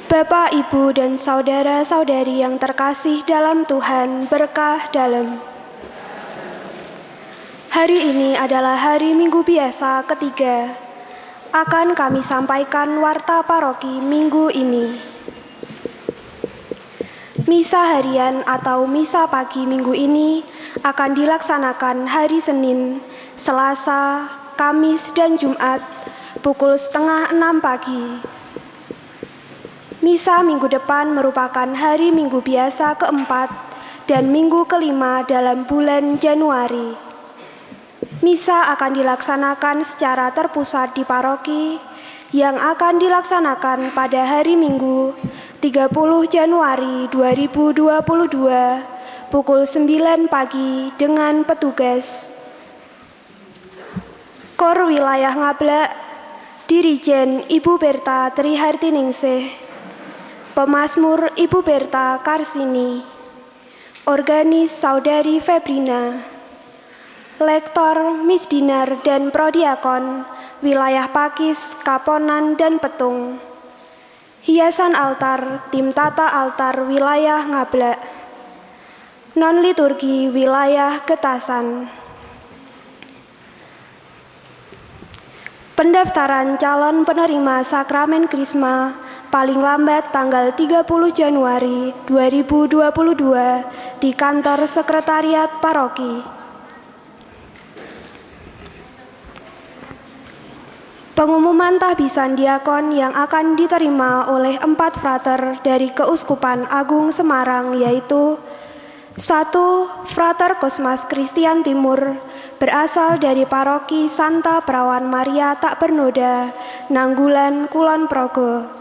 Bapak, Ibu, dan saudara-saudari yang terkasih dalam Tuhan, berkah dalam. Hari ini adalah hari Minggu biasa ketiga. Akan kami sampaikan warta paroki minggu ini. Misa harian atau misa pagi minggu ini akan dilaksanakan hari Senin, Selasa, Kamis, dan Jumat pukul 5:30 pagi. Misa minggu depan merupakan hari Minggu biasa keempat dan Minggu kelima dalam bulan Januari. Misa akan dilaksanakan secara terpusat di paroki yang akan dilaksanakan pada hari Minggu 30 Januari 2022 pukul 9 pagi dengan petugas. Kor Wilayah Ngablak, Dirijen Ibu Berta Trihartiningsih, Pemazmur Ibu Berta Karsini, Organis Saudari Febrina, Lektor Miss Dinar dan Prodiakon Wilayah Pakis, Kaponan, dan Petung, Hiasan Altar Tim Tata Altar Wilayah Ngablak, Non-Liturgi Wilayah Getasan. Pendaftaran calon penerima sakramen Krisma paling lambat tanggal 30 Januari 2022 di kantor sekretariat paroki. Pengumuman tahbisan diakon yang akan diterima oleh 4 frater dari Keuskupan Agung Semarang yaitu 1. Frater Kosmas Kristian Timur berasal dari paroki Santa Perawan Maria Tak Bernoda, Nanggulan, Kulon Progo.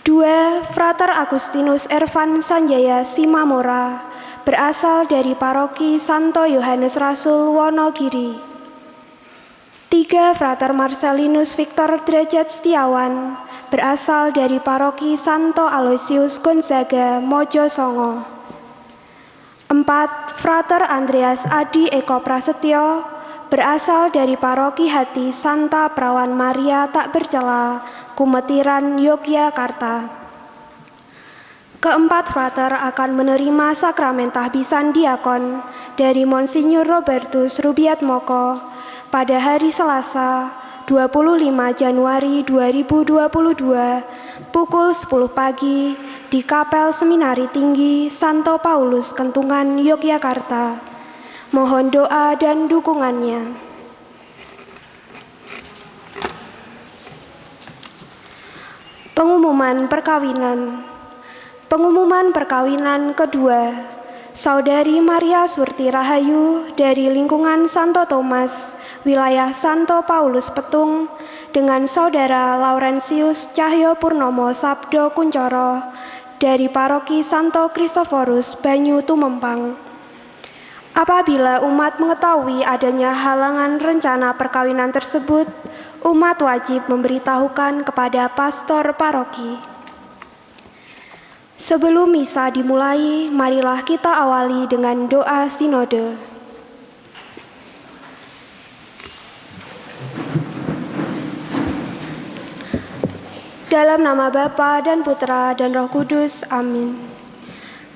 2. Frater Agustinus Ervan Sanjaya Simamora berasal dari paroki Santo Yohanes Rasul Wonogiri. 3. Frater Marcelinus Victor Derajat Setiawan berasal dari paroki Santo Aloysius Gonzaga Mojosongo. 4. Frater Andreas Adi Eko Prasetyo berasal dari paroki Hati Santa Perawan Maria Tak Bercela, Kumetiran, Yogyakarta. Keempat frater akan menerima sakramen tahbisan diakon dari Monsinyur Robertus Rubiatmoko pada hari Selasa 25 Januari 2022 pukul 10 pagi di Kapel Seminari Tinggi Santo Paulus Kentungan, Yogyakarta. Mohon doa dan dukungannya. Pengumuman perkawinan. Pengumuman perkawinan kedua, Saudari Maria Surti Rahayu dari lingkungan Santo Thomas, wilayah Santo Paulus Petung, dengan Saudara Laurentius Cahyo Purnomo Sabdo Kuncoro dari paroki Santo Kristoforus Banyu Tumempang. Apabila umat mengetahui adanya halangan rencana perkawinan tersebut, umat wajib memberitahukan kepada pastor paroki. Sebelum misa dimulai, marilah kita awali dengan doa sinode. Dalam nama Bapa dan Putra dan Roh Kudus, amin.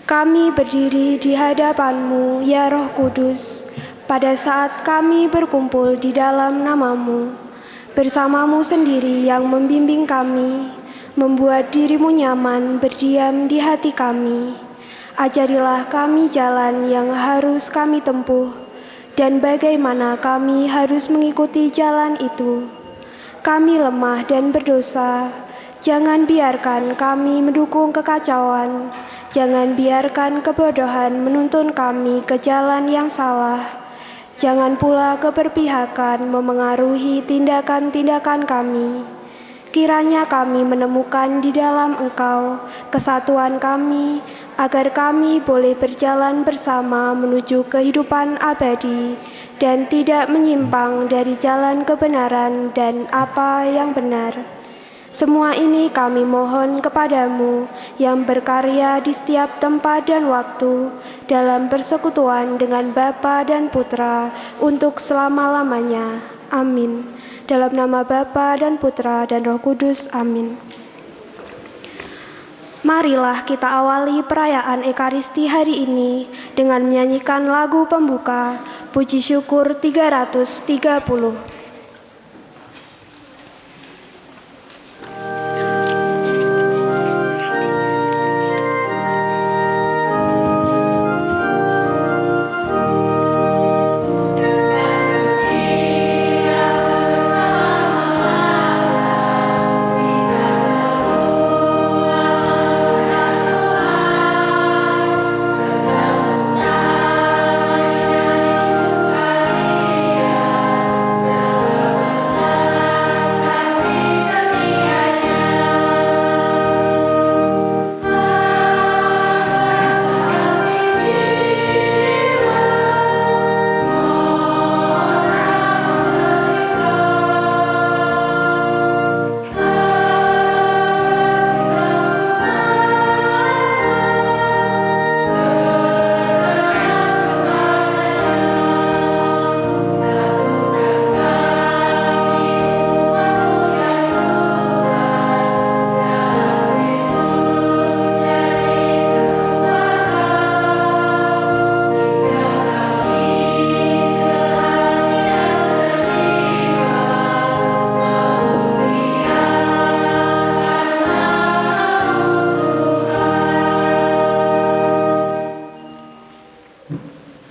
Kami berdiri di hadapan-Mu, ya Roh Kudus, pada saat kami berkumpul di dalam nama-Mu, bersama-Mu sendiri yang membimbing kami, membuat diri-Mu nyaman berdiam di hati kami. Ajarilah kami jalan yang harus kami tempuh, dan bagaimana kami harus mengikuti jalan itu. Kami lemah dan berdosa, jangan biarkan kami mendukung kekacauan, jangan biarkan kebodohan menuntun kami ke jalan yang salah. Jangan pula keberpihakan memengaruhi tindakan-tindakan kami. Kiranya kami menemukan di dalam Engkau kesatuan kami, agar kami boleh berjalan bersama menuju kehidupan abadi dan tidak menyimpang dari jalan kebenaran dan apa yang benar. Semua ini kami mohon kepadamu yang berkarya di setiap tempat dan waktu dalam persekutuan dengan Bapa dan Putra untuk selama-lamanya. Amin. Dalam nama Bapa dan Putra dan Roh Kudus. Amin. Marilah kita awali perayaan Ekaristi hari ini dengan menyanyikan lagu pembuka Puji Syukur 330.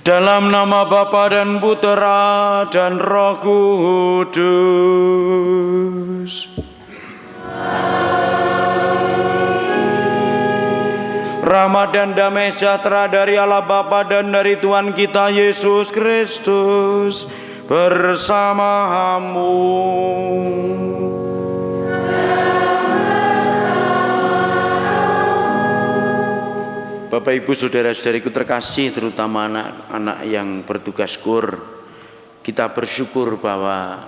Dalam nama Bapa dan Putera dan Roh Kudus. Rahmat dan damai sejahtera dari Allah Bapa dan dari Tuhan kita Yesus Kristus bersamamu. Bapak Ibu saudara-saudariku terkasih, terutama anak-anak yang bertugas kur, kita bersyukur bahwa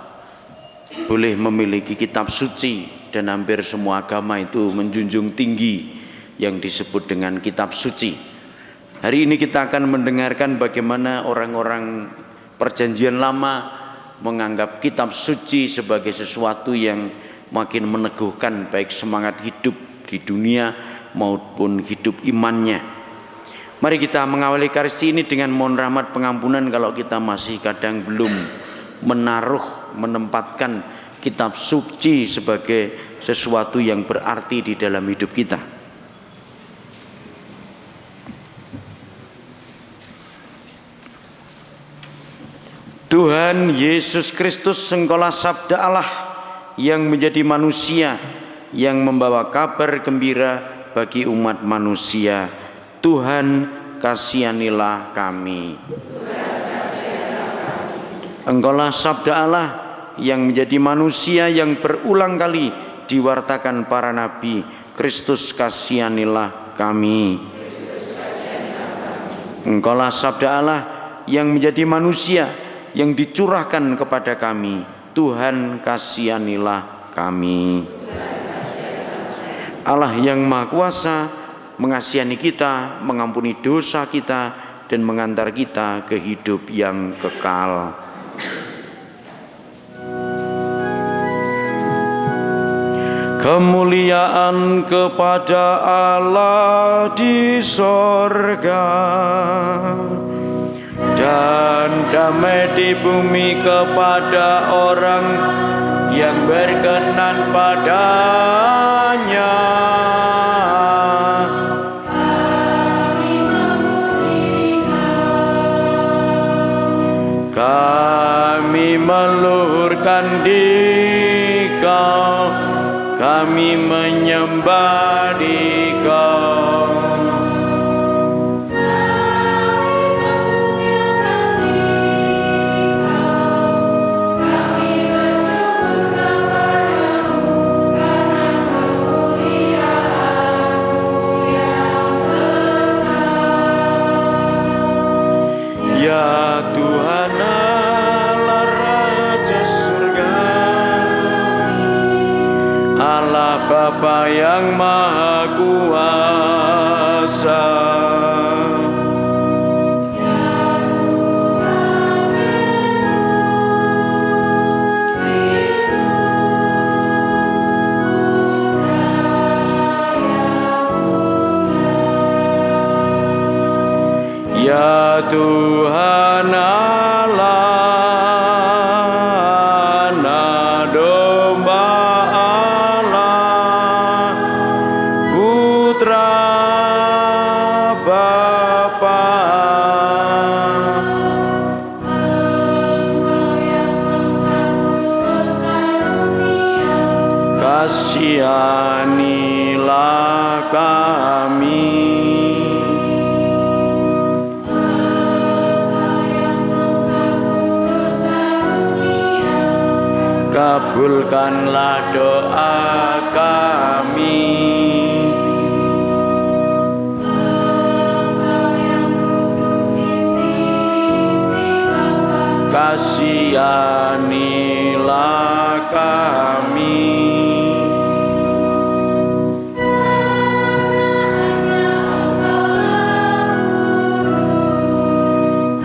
boleh memiliki kitab suci, dan hampir semua agama itu menjunjung tinggi yang disebut dengan kitab suci. Hari ini kita akan mendengarkan bagaimana orang-orang perjanjian lama menganggap kitab suci sebagai sesuatu yang makin meneguhkan baik semangat hidup di dunia maupun hidup imannya. Mari kita mengawali Ekaristi ini dengan mohon rahmat pengampunan kalau kita masih kadang belum menempatkan kitab suci sebagai sesuatu yang berarti di dalam hidup kita. Tuhan Yesus Kristus, Engkaulah Sabda Allah yang menjadi manusia, yang membawa kabar gembira bagi umat manusia. Tuhan, kasihanilah kami. Engkaulah Sabda Allah yang menjadi manusia, yang berulang kali diwartakan para nabi. Kristus, kasihanilah kami. Engkaulah Sabda Allah yang menjadi manusia, yang dicurahkan kepada kami. Tuhan, kasihanilah kami. Allah yang Maha Kuasa mengasihani kita, mengampuni dosa kita, dan mengantar kita ke hidup yang kekal. Kemuliaan kepada Allah di sorga, dan damai di bumi kepada orang yang berkenan padanya. Kami meluhurkan Dikau, kami menyembah Dikau. Ya Tuhan Allah Raja Surga, Allah Bapa yang Maha Kuasa, Tuhan Allah, anak domba Allah, putra Bapa. Kasihanilah kami. Kabulkanlah doa kami. Kasihanilah kami.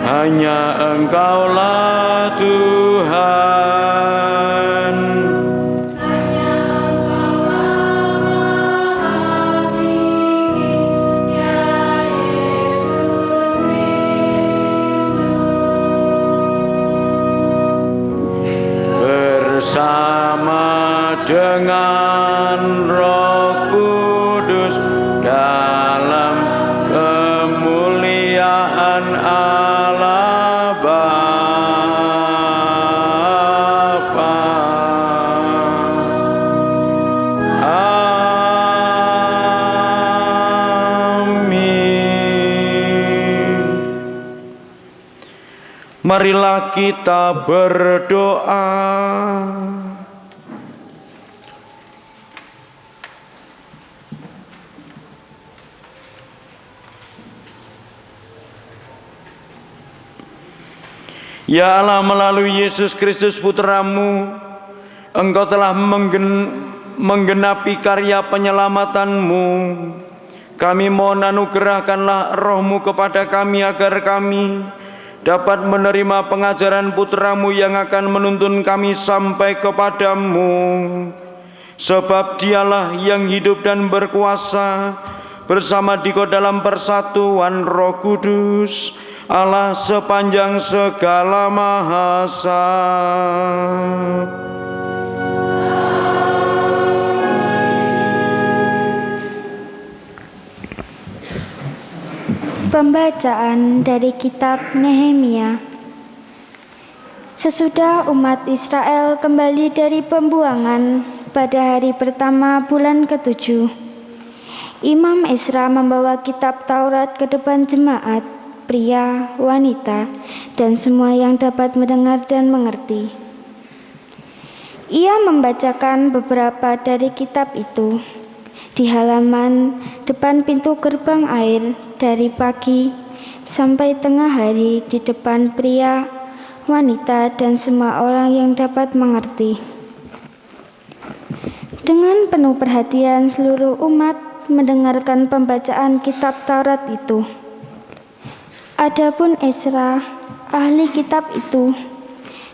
Hanya Engkaulah Tuhan. Hanya Engkaulah Maha Tinggi, ya Yesus Kristus. Bersama dengan Roh Kudus dalam kemuliaan Allah Bapa. Amin. Marilah kita berdoa. Ya Allah, melalui Yesus Kristus Putra-Mu, Engkau telah menggenapi karya penyelamatan-Mu. Kami mohon anugerahkanlah Roh-Mu kepada kami agar kami dapat menerima pengajaran Putra-Mu yang akan menuntun kami sampai kepadamu. Sebab Dialah yang hidup dan berkuasa bersama Dikau dalam persatuan Roh Kudus, Allah sepanjang segala mahasa. Pembacaan dari kitab Nehemia. Sesudah umat Israel kembali dari pembuangan pada hari pertama bulan ke-7, Imam Ezra membawa kitab Taurat ke depan jemaat, pria, wanita, dan semua yang dapat mendengar dan mengerti. Ia membacakan beberapa dari kitab itu di halaman depan pintu gerbang air dari pagi sampai tengah hari di depan pria, wanita, dan semua orang yang dapat mengerti. Dengan penuh perhatian seluruh umat mendengarkan pembacaan kitab Taurat itu. Adapun Ezra, ahli kitab itu,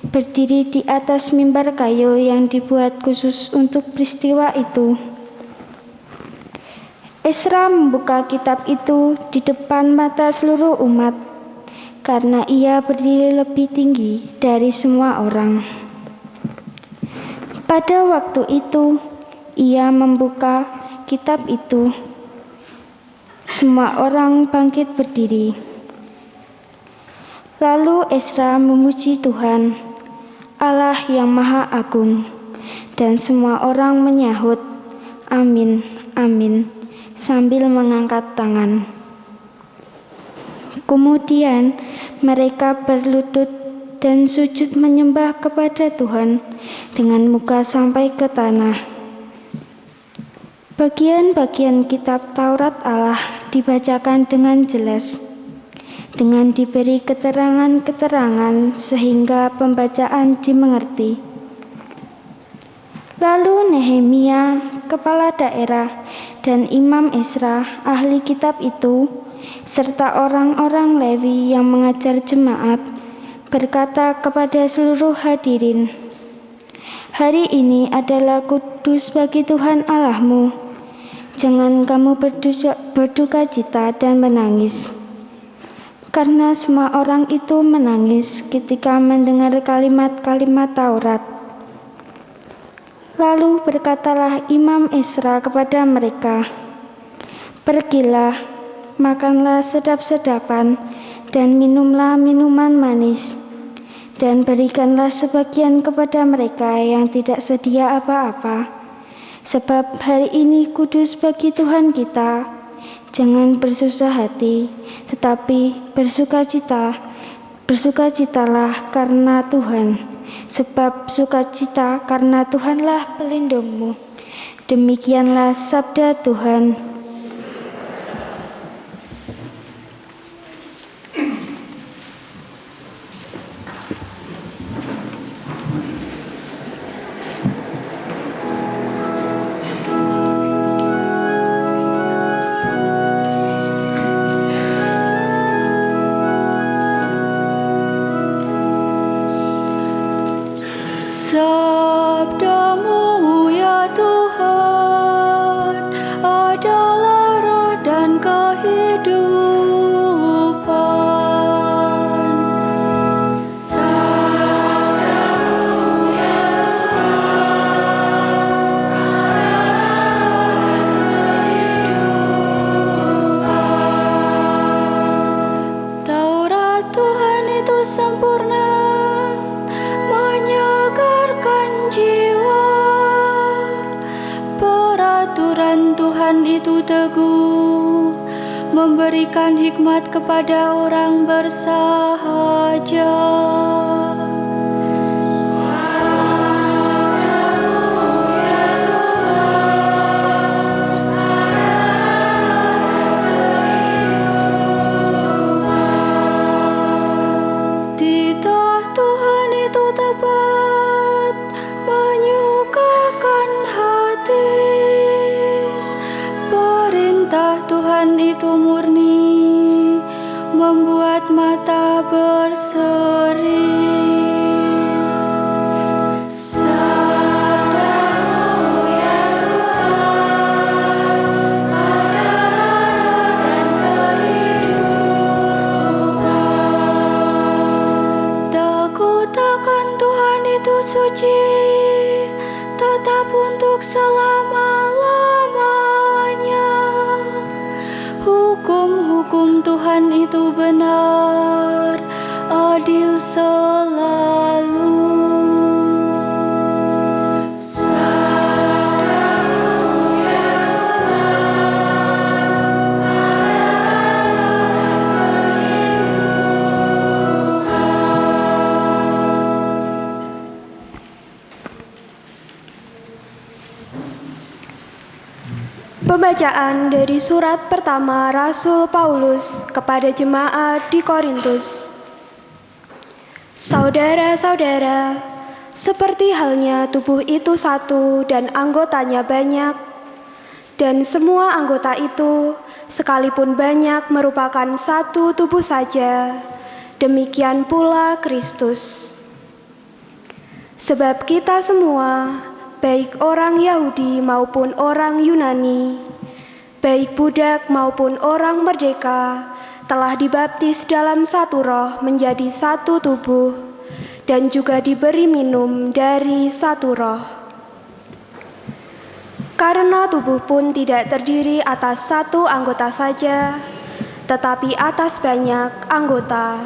berdiri di atas mimbar kayu yang dibuat khusus untuk peristiwa itu. Ezra membuka kitab itu di depan mata seluruh umat, karena ia berdiri lebih tinggi dari semua orang. Pada waktu itu, ia membuka kitab itu. Semua orang bangkit berdiri. Lalu Ezra memuji Tuhan, Allah yang Maha Agung, dan semua orang menyahut, "Amin, amin," sambil mengangkat tangan. Kemudian mereka berlutut dan sujud menyembah kepada Tuhan dengan muka sampai ke tanah. Bagian-bagian kitab Taurat Allah dibacakan dengan jelas, dengan diberi keterangan-keterangan sehingga pembacaan dimengerti. Lalu Nehemia, kepala daerah, dan Imam Ezra, ahli kitab itu, serta orang-orang Lewi yang mengajar jemaat, berkata kepada seluruh hadirin, "Hari ini adalah kudus bagi Tuhan Allahmu. Jangan kamu berduka cita dan menangis. karena semua orang itu menangis ketika mendengar kalimat-kalimat Taurat. Lalu berkatalah Imam Esra kepada mereka, "Pergilah, makanlah sedap-sedapan, dan minumlah minuman manis, dan berikanlah sebagian kepada mereka yang tidak sedia apa-apa. Sebab hari ini kudus bagi Tuhan kita. Jangan bersusah hati, tetapi bersukacitalah karena Tuhan. Sebab sukacita karena Tuhanlah pelindungmu." Demikianlah sabda Tuhan. Sabdamu ya Tuhan adalah roh dan kehidupan. Sabdamu ya Tuhan adalah roh dan kehidupan. Taurat Tuhan itu sempurna, menyegarkan jiwa. Peraturan Tuhan itu teguh, memberikan hikmat kepada orang bersahaja. Sabdamu ya Tuhan titah Tuhan itu tepat, menyukakan hati. Perintah Tuhan itu murni, membuat mata berseri. Sabdamu ya Tuhan adalah roh dan kehidupan. Takut akan Tuhan itu suci, tetap untuk selama-lamanya. Hukum-hukum Tuhan itu benar, adil selalu. Sabdamu ya Pembacaan dari surat pertama Rasul Paulus kepada jemaat di Korintus. Saudara-saudara, seperti halnya tubuh itu satu dan anggotanya banyak, dan semua anggota itu sekalipun banyak merupakan satu tubuh saja, demikian pula Kristus. Sebab kita semua, baik orang Yahudi maupun orang Yunani, baik budak maupun orang merdeka, telah dibaptis dalam satu roh menjadi satu tubuh, dan juga diberi minum dari satu roh. Karena tubuh pun tidak terdiri atas satu anggota saja, tetapi atas banyak anggota.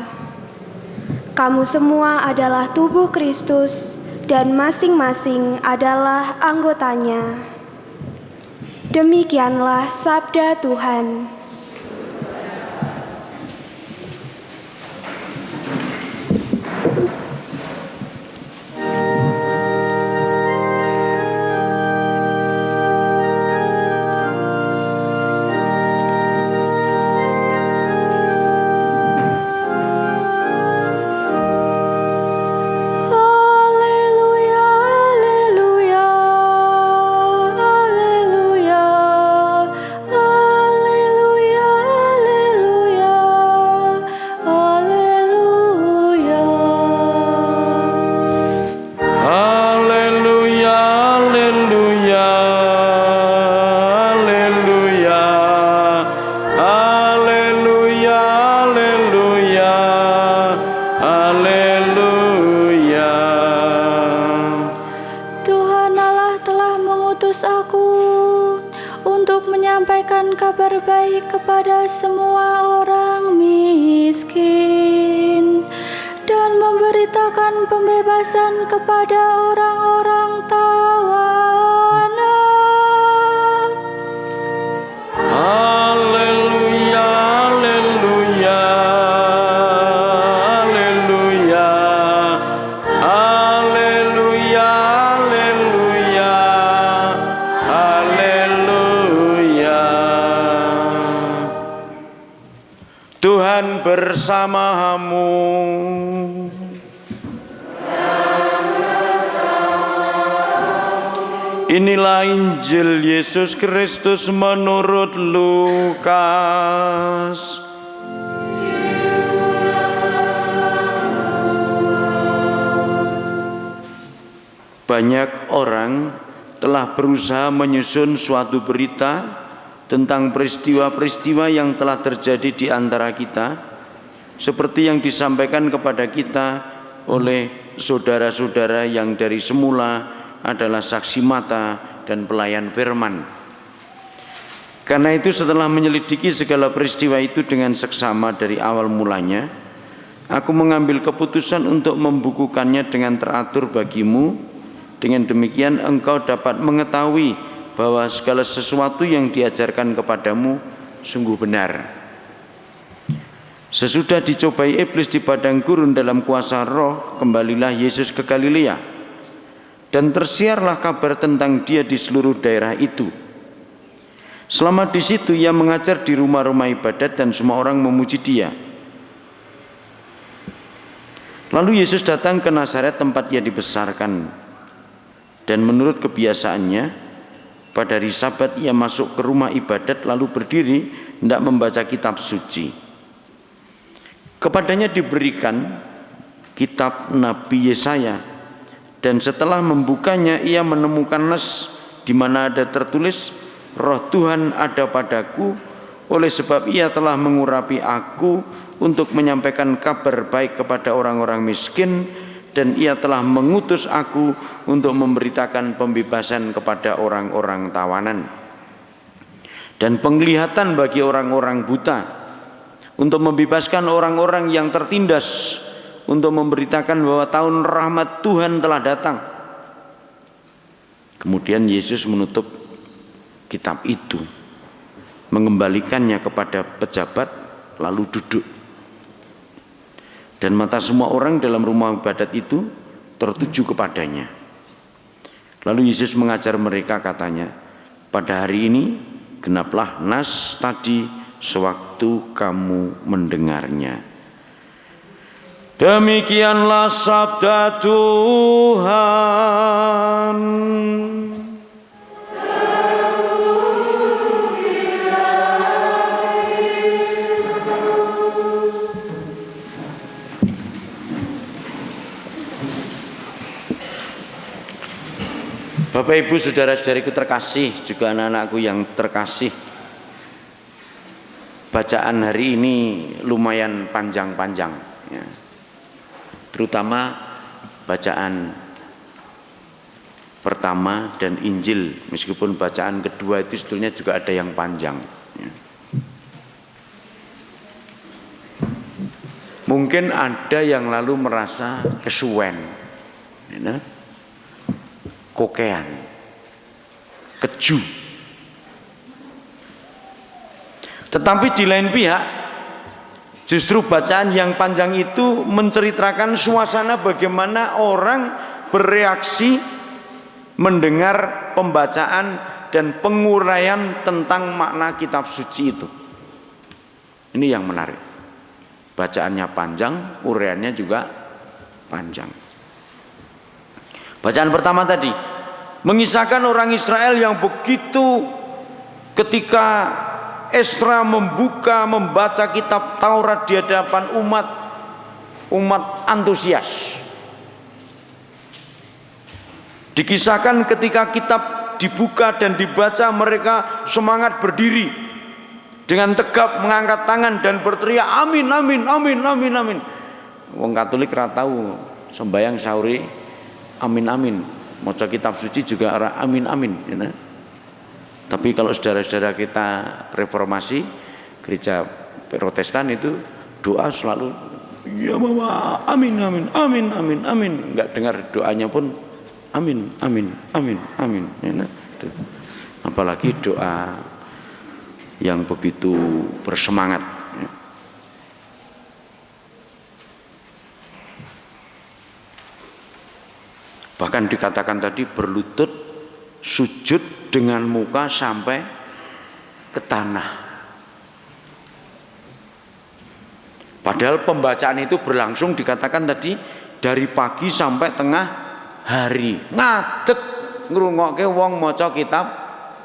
Kamu semua adalah tubuh Kristus, dan masing-masing adalah anggotanya. Demikianlah sabda Tuhan. Haleluya, haleluya, haleluya. untuk menyampaikan kabar baik kepada semua orang miskin dan memberitakan pembebasan kepada orang-orang tawanan. Haleluya, haleluya, haleluya, haleluya, haleluya, haleluya. Tuhan bersamamu. Inilah Injil Yesus Kristus menurut Lukas. Banyak orang telah berusaha menyusun suatu berita tentang peristiwa-peristiwa yang telah terjadi di antara kita, seperti yang disampaikan kepada kita oleh saudara-saudara yang dari semula adalah saksi mata dan pelayan firman. Karena itu setelah menyelidiki segala peristiwa itu dengan seksama dari awal mulanya, aku mengambil keputusan untuk membukukannya dengan teratur bagimu. Dengan demikian engkau dapat mengetahui bahwa segala sesuatu yang diajarkan kepadamu sungguh benar. Sesudah dicobai iblis di padang gurun dalam kuasa roh, kembalilah Yesus ke Galilea. Dan tersiarlah kabar tentang dia di seluruh daerah itu. Selama di situ ia mengajar di rumah-rumah ibadat dan semua orang memuji dia. Lalu Yesus datang ke Nazaret tempat ia dibesarkan. Dan menurut kebiasaannya, pada hari Sabat ia masuk ke rumah ibadat lalu berdiri hendak membaca kitab suci. Kepadanya diberikan kitab Nabi Yesaya. Dan setelah membukanya ia menemukan nas di mana ada tertulis, Roh Tuhan ada padaku, oleh sebab ia telah mengurapi aku untuk menyampaikan kabar baik kepada orang-orang miskin, dan ia telah mengutus aku untuk memberitakan pembebasan kepada orang-orang tawanan dan penglihatan bagi orang-orang buta, untuk membebaskan orang-orang yang tertindas, untuk memberitakan bahwa tahun rahmat Tuhan telah datang. Kemudian Yesus menutup kitab itu, mengembalikannya kepada pejabat, lalu duduk. Dan mata semua orang dalam rumah ibadat itu tertuju kepadanya. Lalu Yesus mengajar mereka, katanya, pada hari ini genaplah nas tadi sewaktu kamu mendengarnya. Demikianlah sabda Tuhan. Bapak Ibu saudara-saudariku terkasih, juga anak-anakku yang terkasih, bacaan hari ini lumayan panjang-panjang ya. Terutama bacaan pertama dan Injil, meskipun bacaan kedua itu sebetulnya juga ada yang panjang ya. Mungkin ada yang lalu merasa kesuwen ya, kokean, keju. Tetapi di lain pihak, justru bacaan yang panjang itu menceritakan suasana bagaimana orang bereaksi mendengar pembacaan dan penguraian tentang makna kitab suci itu. Ini yang menarik. Bacaannya panjang, uraiannya juga panjang. Bacaan pertama tadi mengisahkan orang Israel yang begitu ketika Esra membaca kitab Taurat di hadapan umat antusias. Dikisahkan ketika kitab dibuka dan dibaca, mereka semangat berdiri dengan tegap mengangkat tangan dan berteriak amin amin amin amin amin. Wong Katolik ora tahu sembahyang sahuri amin amin, maca kitab suci juga ora amin amin ya. Tapi kalau saudara-saudara kita reformasi, gereja Protestan itu doa selalu ya Bapak, amin amin amin amin amin. Enggak dengar doanya pun amin amin amin amin. Ya, nah, itu. Apalagi doa yang begitu bersemangat. Ya. Bahkan dikatakan tadi berlutut sujud dengan muka sampai ke tanah. Padahal pembacaan itu berlangsung dikatakan tadi dari pagi sampai tengah hari. Ngadeg ngrungokke wong maca kitab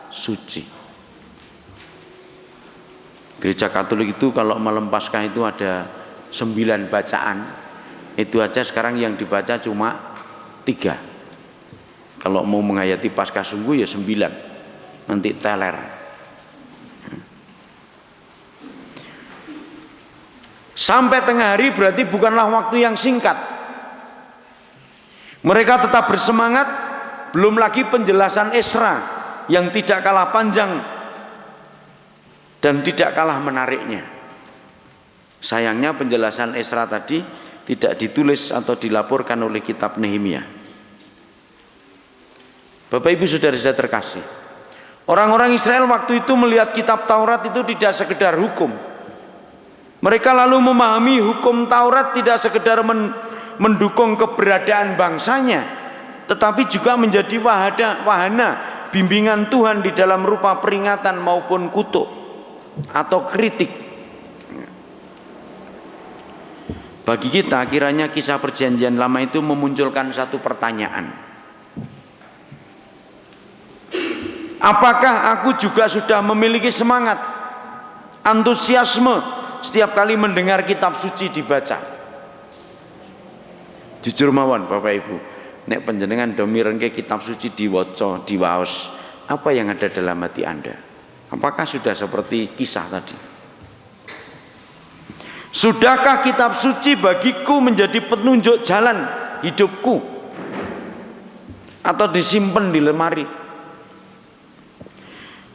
suci. Gereja Katolik itu kalau malam Paskah itu ada 9 bacaan. Itu aja sekarang yang dibaca cuma 3. Kalau mau menghayati Paskah sungguh ya 9. Nanti teler. Sampai tengah hari berarti bukanlah waktu yang singkat. Mereka tetap bersemangat. Belum lagi penjelasan Esra yang tidak kalah panjang dan tidak kalah menariknya. Sayangnya penjelasan Esra tadi tidak ditulis atau dilaporkan oleh kitab Nehemia. Bapak Ibu saudara-saudara terkasih, orang-orang Israel waktu itu melihat kitab Taurat itu tidak sekedar hukum. Mereka lalu memahami hukum Taurat tidak sekedar mendukung keberadaan bangsanya, tetapi juga menjadi wahana bimbingan Tuhan di dalam rupa peringatan maupun kutuk atau kritik. Bagi kita kiranya kisah perjanjian lama itu memunculkan satu pertanyaan. Apakah aku juga sudah memiliki semangat, antusiasme setiap kali mendengar kitab suci dibaca? Jujur mawon Bapak Ibu, nek panjenengan do mirengke kitab suci diwaca, diwaos, apa yang ada dalam hati Anda? Apakah sudah seperti kisah tadi? Sudahkah kitab suci bagiku menjadi penunjuk jalan hidupku? Atau disimpan di lemari?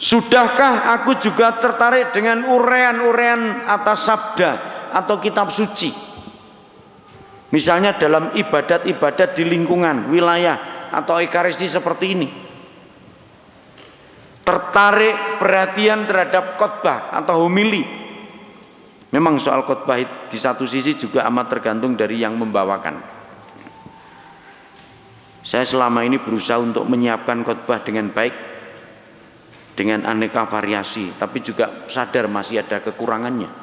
Sudahkah aku juga tertarik dengan urean-urean atas sabda atau kitab suci? Misalnya dalam ibadat-ibadat di lingkungan, wilayah atau ekaristi seperti ini. Tertarik perhatian terhadap khotbah atau homili. Memang soal khotbah di satu sisi juga amat tergantung dari yang membawakan. Saya selama ini berusaha untuk menyiapkan khotbah dengan baik, dengan aneka variasi, tapi juga sadar masih ada kekurangannya.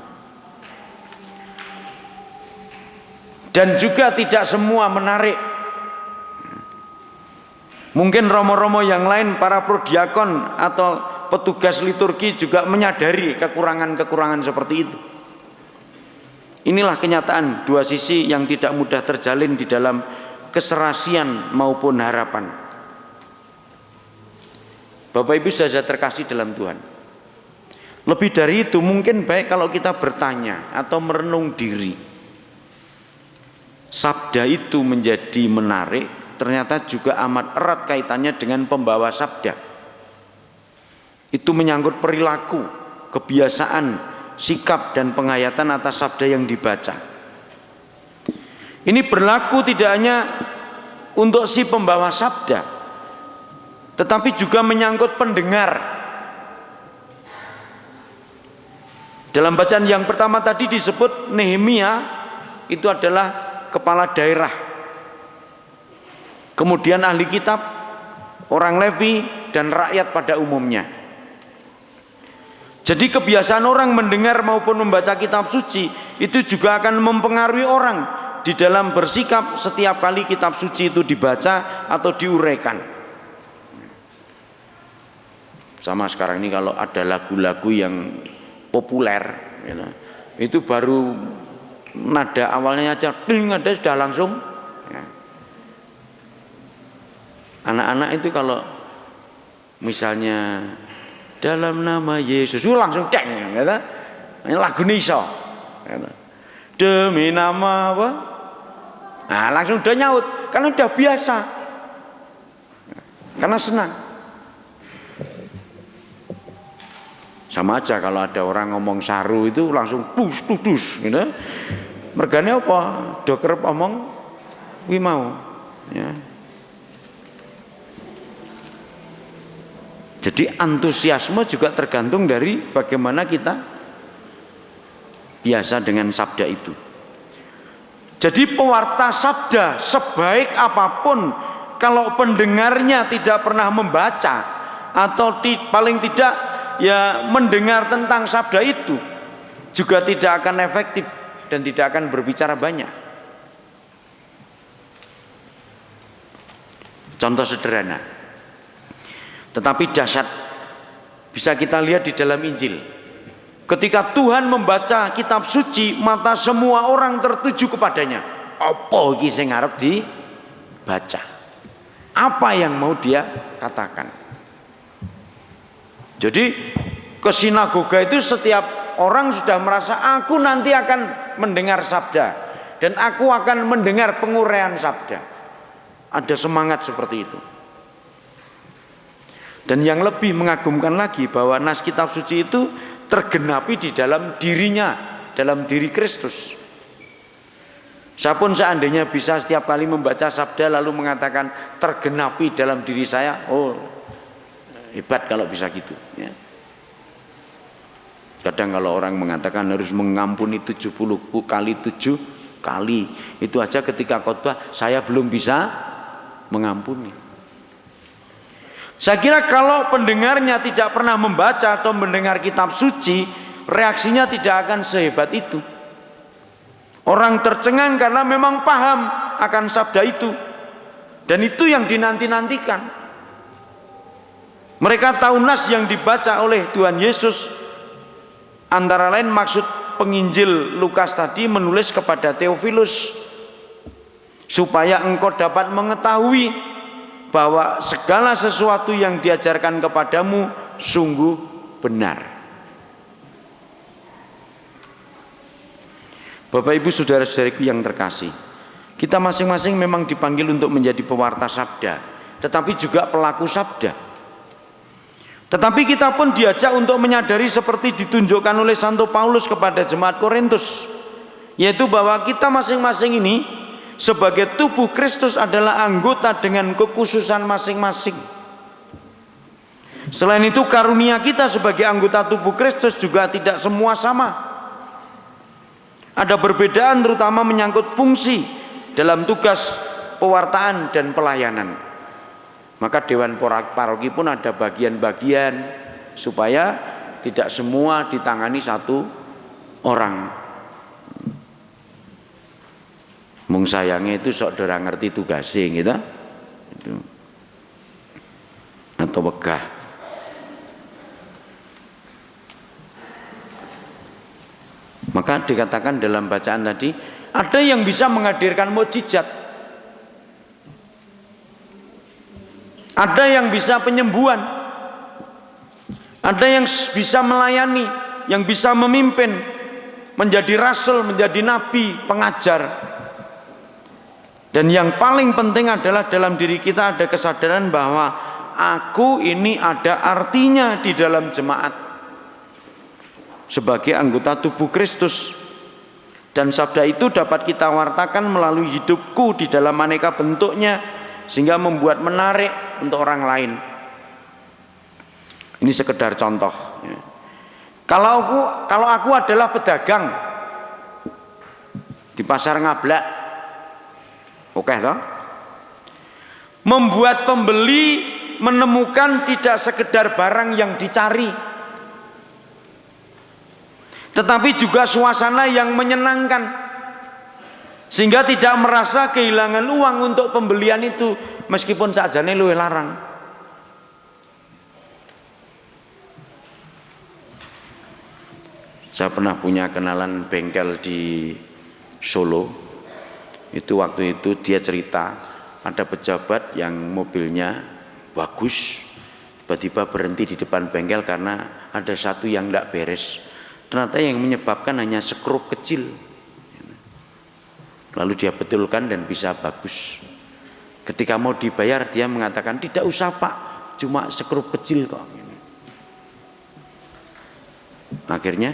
Dan juga tidak semua menarik. Mungkin romo-romo yang lain, para prodiakon atau petugas liturgi juga menyadari kekurangan-kekurangan seperti itu. Inilah kenyataan dua sisi yang tidak mudah terjalin di dalam keserasian maupun harapan. Bapak Ibu saja terkasih dalam Tuhan. Lebih dari itu mungkin baik kalau kita bertanya atau merenung diri. Sabda itu menjadi menarik, ternyata juga amat erat kaitannya dengan pembawa sabda. Itu menyangkut perilaku, kebiasaan, sikap dan penghayatan atas sabda yang dibaca. Ini berlaku tidak hanya untuk si pembawa sabda, tetapi juga menyangkut pendengar. Dalam bacaan yang pertama tadi disebut Nehemia itu adalah kepala daerah, kemudian ahli kitab, orang Levi, dan rakyat pada umumnya. Jadi kebiasaan orang mendengar maupun membaca kitab suci itu juga akan mempengaruhi orang di dalam bersikap setiap kali kitab suci itu dibaca atau diuraikan. Sama sekarang ini kalau ada lagu-lagu yang populer, itu baru nada awalnya aja, ada sudah langsung. Anak-anak itu kalau misalnya dalam nama Yesus, langsung deng, ini lagu niso, demi nama apa? Nah, langsung udah nyaut, karena udah biasa, karena senang. Sama aja kalau ada orang ngomong saru itu langsung dus gitu. Mergane apa? Do kerep omong kuwi mau ya. Jadi antusiasme juga tergantung dari bagaimana kita biasa dengan sabda itu. Jadi pewarta sabda sebaik apapun, kalau pendengarnya tidak pernah membaca atau paling tidak ya mendengar tentang sabda itu, juga tidak akan efektif dan tidak akan berbicara banyak. Contoh sederhana, tetapi dahsyat, bisa kita lihat di dalam Injil. Ketika Tuhan membaca kitab suci, mata semua orang tertuju kepadanya. Apa iki sing arep dibaca? Apa yang mau dia katakan? Jadi ke sinagoga itu setiap orang sudah merasa aku nanti akan mendengar sabda dan aku akan mendengar penguraian sabda. Ada semangat seperti itu. Dan yang lebih mengagumkan lagi bahwa nas kitab suci itu tergenapi di dalam dirinya, dalam diri Kristus. Siapun seandainya bisa setiap kali membaca sabda lalu mengatakan tergenapi dalam diri saya, oh hebat kalau bisa gitu ya. Kadang kalau orang mengatakan harus mengampuni 70 kali 7 kali, itu aja ketika khotbah saya belum bisa mengampuni. Saya kira kalau pendengarnya tidak pernah membaca atau mendengar kitab suci, reaksinya tidak akan sehebat itu. Orang tercengang karena memang paham akan sabda itu, dan itu yang dinanti-nantikan. Mereka tahu nas yang dibaca oleh Tuhan Yesus, antara lain maksud penginjil Lukas tadi menulis kepada Theophilus, supaya engkau dapat mengetahui bahwa segala sesuatu yang diajarkan kepadamu sungguh benar. Bapak Ibu saudara-saudariku yang terkasih, kita masing-masing memang dipanggil untuk menjadi pewarta sabda, tetapi juga pelaku sabda. Tetapi kita pun diajak untuk menyadari seperti ditunjukkan oleh Santo Paulus kepada jemaat Korintus, yaitu bahwa kita masing-masing ini sebagai tubuh Kristus adalah anggota dengan kekhususan masing-masing. Selain itu karunia kita sebagai anggota tubuh Kristus juga tidak semua sama. Ada perbedaan terutama menyangkut fungsi dalam tugas pewartaan dan pelayanan. Maka Dewan Paroki pun ada bagian-bagian supaya tidak semua ditangani satu orang. Mung sayangnya itu sok ora ngerti tugasnya gitu. Itu. Atau wegah. Maka dikatakan dalam bacaan tadi, ada yang bisa menghadirkan mukjizat, ada yang bisa penyembuhan, ada yang bisa melayani, yang bisa memimpin, menjadi rasul, menjadi nabi, pengajar. Dan yang paling penting adalah dalam diri kita ada kesadaran bahwa aku ini ada artinya di dalam jemaat sebagai anggota tubuh Kristus, dan sabda itu dapat kita wartakan melalui hidupku di dalam aneka bentuknya sehingga membuat menarik untuk orang lain. Ini sekedar contoh. Kalau aku adalah pedagang di pasar Ngablak, oke toh? Membuat pembeli menemukan tidak sekedar barang yang dicari, tetapi juga suasana yang menyenangkan, sehingga tidak merasa kehilangan uang untuk pembelian itu meskipun sakjane luwih larang. Saya pernah punya kenalan bengkel di Solo. Itu waktu itu dia cerita ada pejabat yang mobilnya bagus, tiba-tiba berhenti di depan bengkel karena ada satu yang tidak beres. Ternyata yang menyebabkan hanya skrup kecil. Lalu dia betulkan dan bisa bagus. Ketika mau dibayar dia mengatakan tidak usah pak, cuma skrup kecil kok. Akhirnya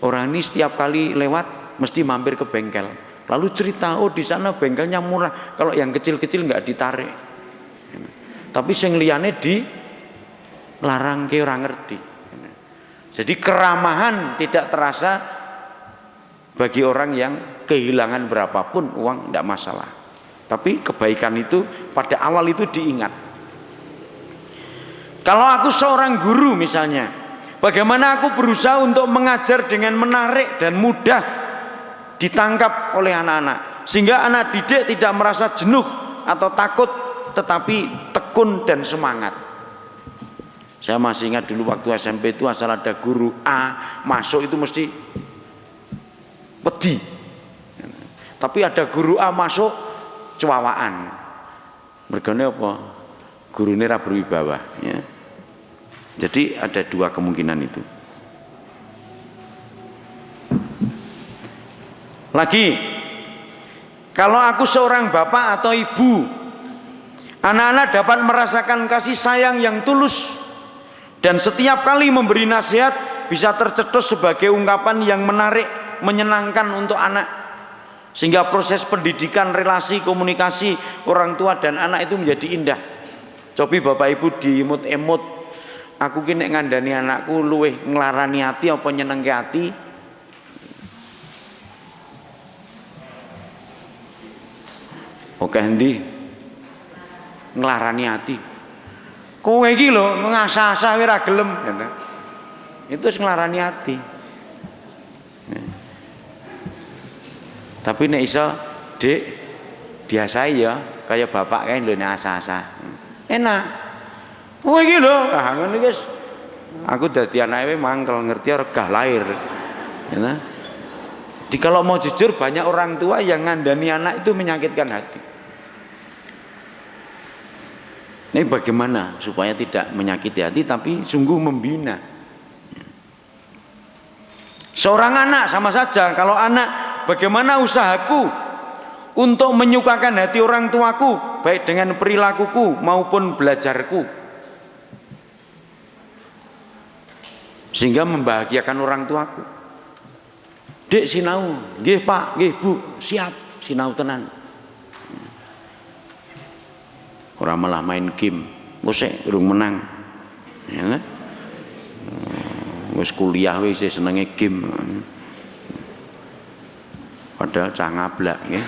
orang ini setiap kali lewat mesti mampir ke bengkel. Lalu cerita, oh di sana bengkelnya murah. Kalau yang kecil-kecil nggak ditarik. Tapi sing liyane dilarang ke orang ngerti. Jadi keramahan tidak terasa bagi orang yang kehilangan berapapun uang tidak masalah. Tapi kebaikan itu pada awal itu diingat. Kalau aku seorang guru misalnya, bagaimana aku berusaha untuk mengajar dengan menarik dan mudah ditangkap oleh anak-anak, sehingga anak didik tidak merasa jenuh atau takut, tetapi tekun dan semangat. Saya masih ingat dulu waktu SMP itu asal ada guru A masuk itu mesti wedi. Tapi ada guru A masuk cuawaan. Mergane apa? Gurune ra berwibawa, ya. Jadi ada dua kemungkinan itu. Lagi, kalau aku seorang bapak atau ibu, anak-anak dapat merasakan kasih sayang yang tulus, dan setiap kali memberi nasihat bisa tercetus sebagai ungkapan yang menarik, menyenangkan untuk anak, sehingga proses pendidikan, relasi, komunikasi orang tua dan anak itu menjadi indah. Cobi bapak ibu diimut-imut, aku ki nek ngandani anakku luweh nglarani ati apa nyenengke ati? Oke endi? Nglarani ati. Kowe iki lho ngasah-asah ora gelem. Itu wis nglarani ati. Tapi nek iso, Dik, diasai ya kaya bapak kae lho nek asah-asah. Enak. Kowe iki lho, ah ngono iki aku dadi anake mangkel ngerti regah lahir. Ya. Jadi kalau mau jujur banyak orang tua yang ngandani anak itu menyakitkan hati. Ini bagaimana supaya tidak menyakiti hati tapi sungguh membina. Seorang anak sama saja, kalau anak bagaimana usahaku untuk menyukakan hati orang tuaku baik dengan perilakuku maupun belajarku, sehingga membahagiakan orang tuaku. Dek sinau, nggih Pak, nggih Bu, siap sinau tenan. Ora malah main game, wis urung menang. Ya kan? Wis kuliah wis senenge game. Padahal cah ngablak nggih.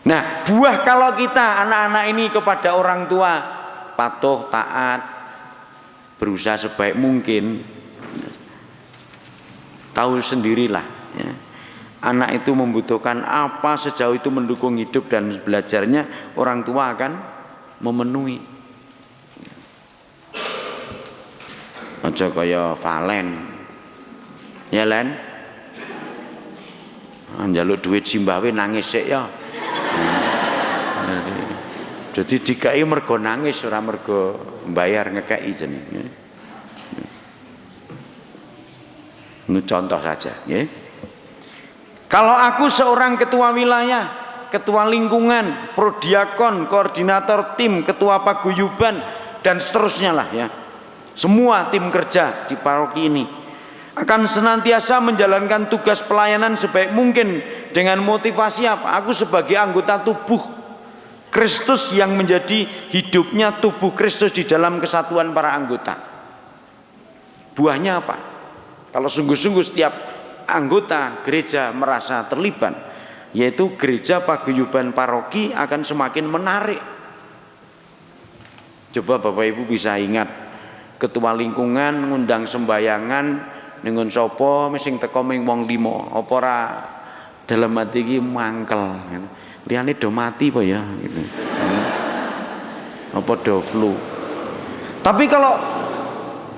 Nah, buah kalau kita anak-anak ini kepada orang tua patuh, taat, berusaha sebaik mungkin, tahu sendirilah ya. Anak itu membutuhkan apa, sejauh itu mendukung hidup dan belajarnya, orang tua akan memenuhi. Aja kaya Valen ya Len, njaluk duit Zimbabwe nangis sik ya. Jadi dikai mergo nangis ora mergo mbayar ngekei jenenge. Ini contoh saja, ya. Kalau aku seorang ketua wilayah, ketua lingkungan, prodiakon, koordinator tim, ketua paguyuban dan seterusnya lah ya. Semua tim kerja di paroki ini akan senantiasa menjalankan tugas pelayanan sebaik mungkin dengan motivasi apa? Aku sebagai anggota tubuh Kristus yang menjadi hidupnya tubuh Kristus di dalam kesatuan para anggota. Buahnya apa? Kalau sungguh-sungguh setiap anggota gereja merasa terlibat, yaitu gereja paguyuban paroki akan semakin menarik. Coba Bapak Ibu bisa ingat, ketua lingkungan ngundang sembayangan ningun sapa sing teko ming wong 5, apa ora dalam hati iki mangkel. Liyane do mati apa ya gitu. Apa do flu. Tapi kalau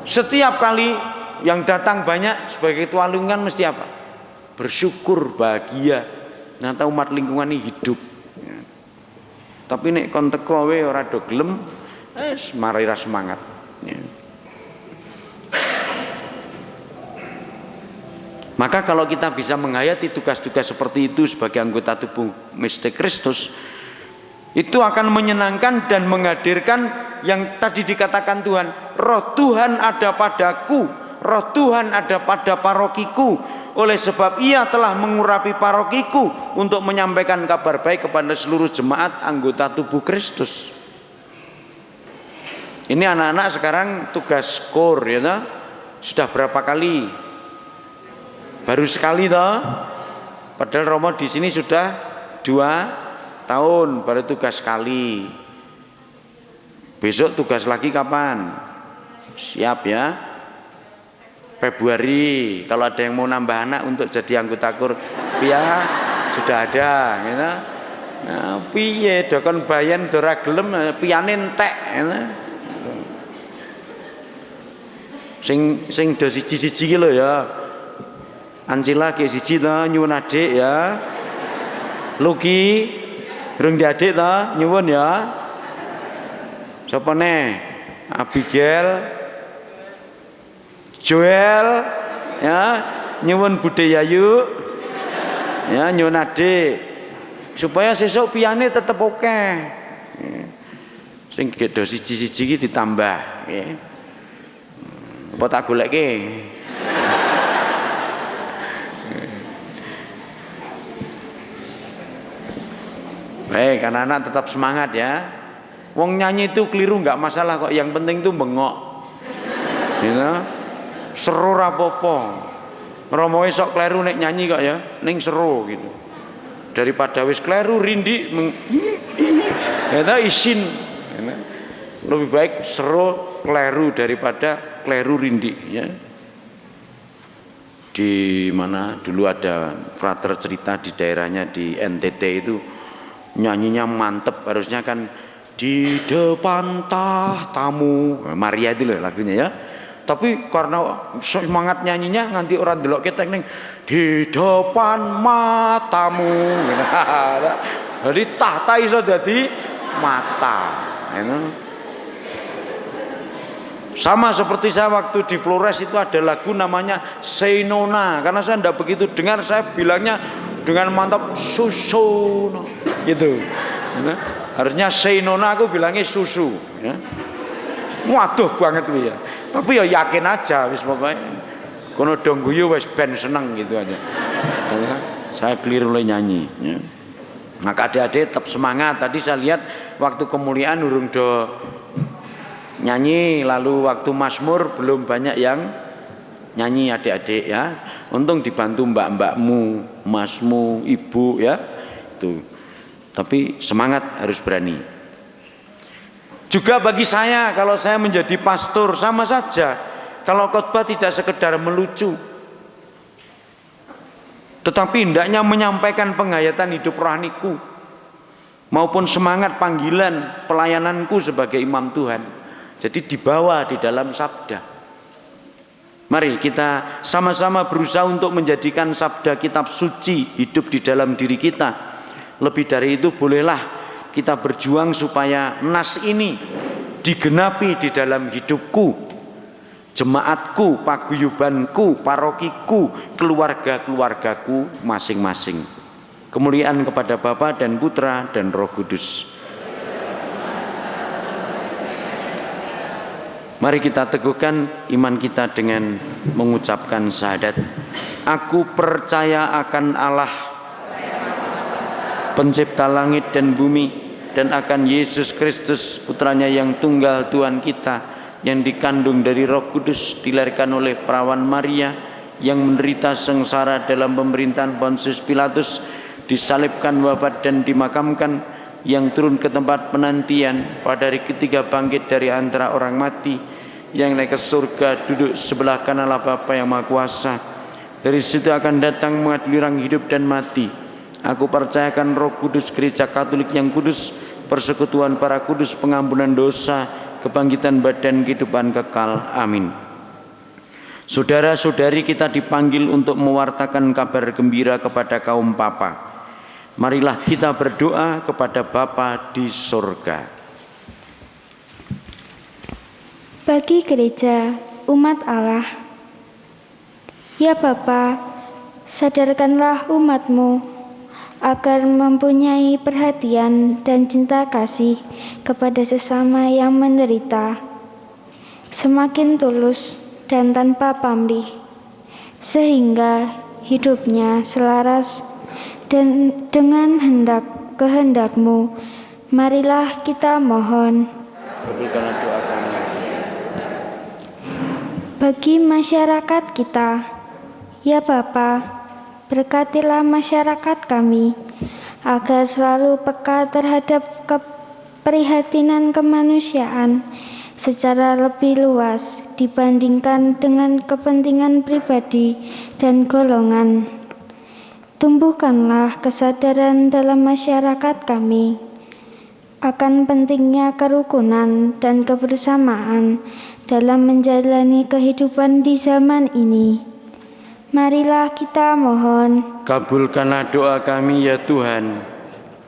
setiap kali yang datang banyak sebagai ketua lingkungan mesti apa? Bersyukur, bahagia. Nanti umat lingkungan ini hidup. Tapi nek kon teko wae ora do gelem, mari ra semangat. Maka kalau kita bisa menghayati tugas-tugas seperti itu sebagai anggota tubuh Mistik Kristus, Itu akan menyenangkan dan menghadirkan yang tadi dikatakan Tuhan, roh Tuhan ada padaku, roh Tuhan ada pada parokiku, oleh sebab ia telah mengurapi parokiku untuk menyampaikan kabar baik kepada seluruh jemaat anggota tubuh Kristus. Ini anak-anak sekarang tugas KOR ya toh? Sudah berapa kali? Baru sekali toh? Padahal Romo di sini sudah 2 tahun baru tugas sekali. Besok tugas lagi kapan? Siap ya. Februari kalau ada yang mau nambah anak untuk jadi anggota KOR ya sudah ada ya. Nah, piye dokon bayan dora gelem piyane entek ya. Sing do siji-siji ki lho ya. Ancila ki siji to nyuwun adik ya. Luki rung diadik to nyuwun ya. Sapa ne? Abigail, Joel ya, nyuwun Bude Yayu. Ya nyuwun adik. Supaya sesuk piyane tetep oke. Sing do siji-siji ki ditambah ya. Apa tak goleke? Baik, anak-anak tetap semangat ya. Wong nyanyi itu keliru nggak masalah kok. Yang penting itu bengok. Gitu. Seru rapopo. Romo sok kleru nek nyanyi kok ya, ning seru gitu. Daripada wis kleru rindi ya isin. Lebih baik seru kleru daripada kleru rindi ya. Di mana dulu ada frater cerita di daerahnya di NTT itu nyanyinya mantep, harusnya kan di depan tahtamu Maria itu loh lagunya ya. Tapi karena semangat nyanyinya nganti orang delok ketek ning di depan matamu. Jadi tahta iso dadi mata. Sama seperti saya waktu di Flores itu ada lagu namanya Seinona. Karena saya tidak begitu dengar, saya bilangnya dengan mantap susu gitu. Harusnya Seinona, aku bilangnya susu ya. Waduh banget ya. Tapi ya yakin aja wis pokoknya. Kono dong guyu wis ben seneng gitu aja. Ya, saya keliru oleh nyanyi ya. Maka adik-adik tetap semangat. Tadi saya lihat waktu kemuliaan urung do nyanyi, lalu waktu Mazmur belum banyak yang nyanyi adik-adik ya. Untung dibantu mbak-mbakmu, masmu, ibu ya. Tuh. Tapi semangat, harus berani. Juga bagi saya, kalau saya menjadi pastor sama saja. Kalau khotbah tidak sekedar melucu, tetapi hendaknya menyampaikan penghayatan hidup rohaniku maupun semangat panggilan pelayananku sebagai imam Tuhan. Jadi dibawa di dalam sabda. Mari kita sama-sama berusaha untuk menjadikan sabda kitab suci hidup di dalam diri kita. Lebih dari itu bolehlah kita berjuang supaya nas ini digenapi di dalam hidupku, jemaatku, paguyubanku, parokiku, keluarga-keluargaku masing-masing. Kemuliaan kepada Bapa dan Putra dan Roh Kudus. Mari kita teguhkan iman kita dengan mengucapkan syahadat. Aku percaya akan Allah, pencipta langit dan bumi, dan akan Yesus Kristus putranya yang tunggal Tuhan kita, yang dikandung dari Roh Kudus, dilahirkan oleh perawan Maria, yang menderita sengsara dalam pemerintahan Pontius Pilatus, disalibkan, wafat dan dimakamkan, yang turun ke tempat penantian, pada hari ketiga bangkit dari antara orang mati, yang naik ke surga, duduk sebelah kanan Allah Bapa yang Maha Kuasa. Dari situ akan datang mengadili orang hidup dan mati. Aku percayakan Roh Kudus, Gereja Katolik yang kudus, persekutuan para kudus, pengampunan dosa, kebangkitan badan, kehidupan kekal. Amin. Saudara-saudari kita dipanggil untuk mewartakan kabar gembira kepada kaum papa. Marilah kita berdoa kepada Bapa di surga. Bagi gereja, umat Allah, ya Bapa, sadarkanlah umat-Mu agar mempunyai perhatian dan cinta kasih kepada sesama yang menderita, semakin tulus dan tanpa pamrih, sehingga hidupnya selaras dan dengan kehendak-Mu. Marilah kita mohon. Kabulkanlah doa kami. Bagi masyarakat kita, ya Bapa, berkatilah masyarakat kami agar selalu peka terhadap keprihatinan kemanusiaan secara lebih luas dibandingkan dengan kepentingan pribadi dan golongan. Tumbuhkanlah kesadaran dalam masyarakat kami akan pentingnya kerukunan dan kebersamaan dalam menjalani kehidupan di zaman ini. Marilah kita mohon. Kabulkanlah doa kami ya Tuhan.